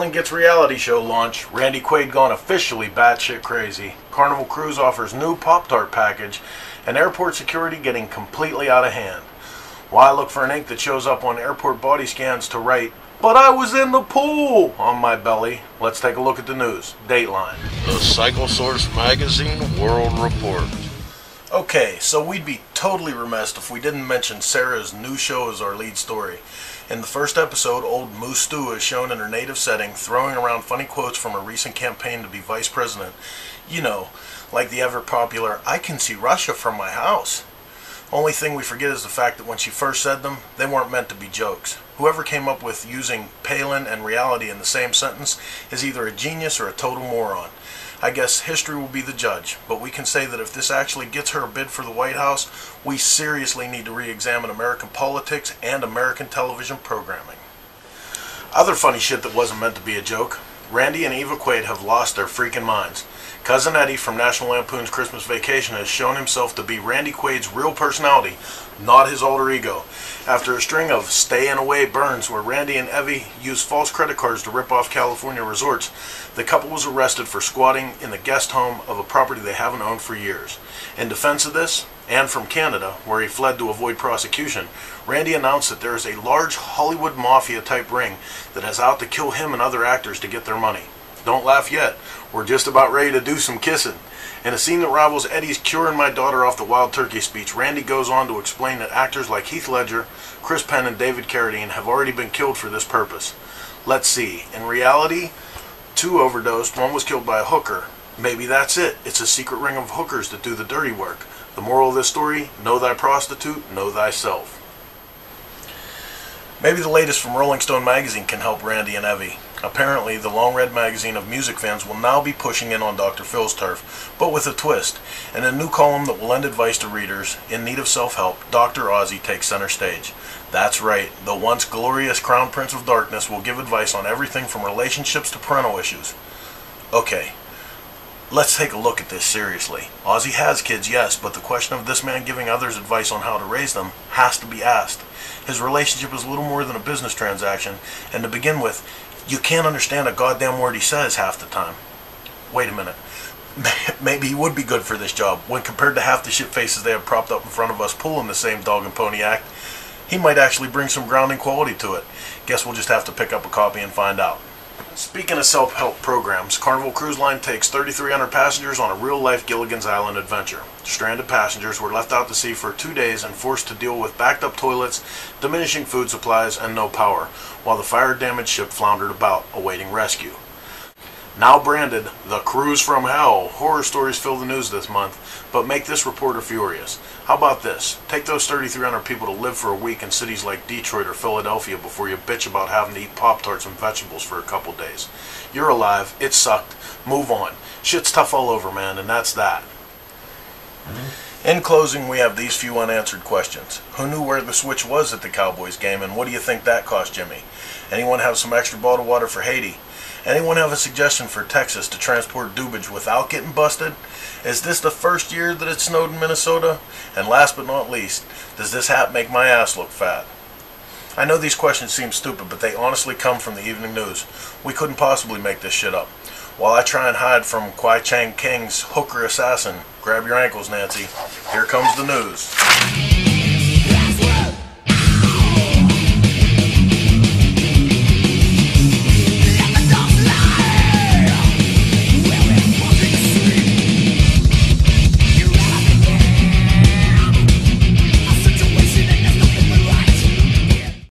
Wrestling gets reality show launch. Randy Quaid gone officially batshit crazy. Carnival Cruise offers new Pop-Tart package. And airport security getting completely out of hand. Why look for an ink that shows up on airport body scans to write, "But I was in the pool," on my belly? Let's take a look at the news. Dateline. The Cycle Source Magazine World Report. Okay, so we'd be totally remiss if we didn't mention Sarah's new show as our lead story. In the first episode, old Moose Stew is shown in her native setting, throwing around funny quotes from a recent campaign to be vice president. You know, like the ever-popular, "I can see Russia from my house." Only thing we forget is the fact that when she first said them, they weren't meant to be jokes. Whoever came up with using Palin and reality in the same sentence is either a genius or a total moron. I guess history will be the judge, but we can say that if this actually gets her a bid for the White House, we seriously need to re-examine American politics and American television programming. Other funny shit that wasn't meant to be a joke. Randy and Eva Quaid have lost their freaking minds. Cousin Eddie from National Lampoon's Christmas Vacation has shown himself to be Randy Quaid's real personality, not his alter ego. After a string of stay-in-away burns where Randy and Evie used false credit cards to rip off California resorts, the couple was arrested for squatting in the guest home of a property they haven't owned for years. In defense of this, and from Canada, where he fled to avoid prosecution, Randy announced that there is a large Hollywood mafia-type ring that has out to kill him and other actors to get their money. Don't laugh yet. We're just about ready to do some kissing. In a scene that rivals Eddie's "curing my daughter off the wild turkey" speech, Randy goes on to explain that actors like Heath Ledger, Chris Penn, and David Carradine have already been killed for this purpose. Let's see. In reality, 2 overdosed, 1 was killed by a hooker. Maybe that's it. It's a secret ring of hookers that do the dirty work. The moral of this story, know thy prostitute, know thyself. Maybe the latest from Rolling Stone magazine can help Randy and Evie. Apparently, the long-read magazine of music fans will now be pushing in on Dr. Phil's turf, but with a twist. In a new column that will lend advice to readers in need of self-help, Dr. Ozzy takes center stage. That's right, the once glorious Crown Prince of Darkness will give advice on everything from relationships to parental issues. Okay, let's take a look at this seriously. Ozzy has kids, yes, but the question of this man giving others advice on how to raise them has to be asked. His relationship is little more than a business transaction, and to begin with, you can't understand a goddamn word he says half the time. Wait a minute. Maybe he would be good for this job. When compared to half the shit faces they have propped up in front of us pulling the same dog and pony act, he might actually bring some grounding quality to it. Guess we'll just have to pick up a copy and find out. Speaking of self-help programs, Carnival Cruise Line takes 3,300 passengers on a real-life Gilligan's Island adventure. Stranded passengers were left out to sea for 2 days and forced to deal with backed-up toilets, diminishing food supplies, and no power, while the fire-damaged ship floundered about, awaiting rescue. Now branded The Cruise from Hell, horror stories fill the news this month, but make this reporter furious. How about this? Take those 3,300 people to live for a week in cities like Detroit or Philadelphia before you bitch about having to eat Pop-Tarts and vegetables for a couple days. You're alive, it sucked, move on. Shit's tough all over, man, and that's that. In closing, we have these few unanswered questions. Who knew where the switch was at the Cowboys game, and what do you think that cost Jimmy? Anyone have some extra bottled water for Haiti? Anyone have a suggestion for Texas to transport dubage without getting busted? Is this the first year that it snowed in Minnesota? And last but not least, does this hat make my ass look fat? I know these questions seem stupid, but they honestly come from the evening news. We couldn't possibly make this shit up. While I try and hide from Kwai Chang King's hooker assassin, grab your ankles, Nancy. Here comes the news.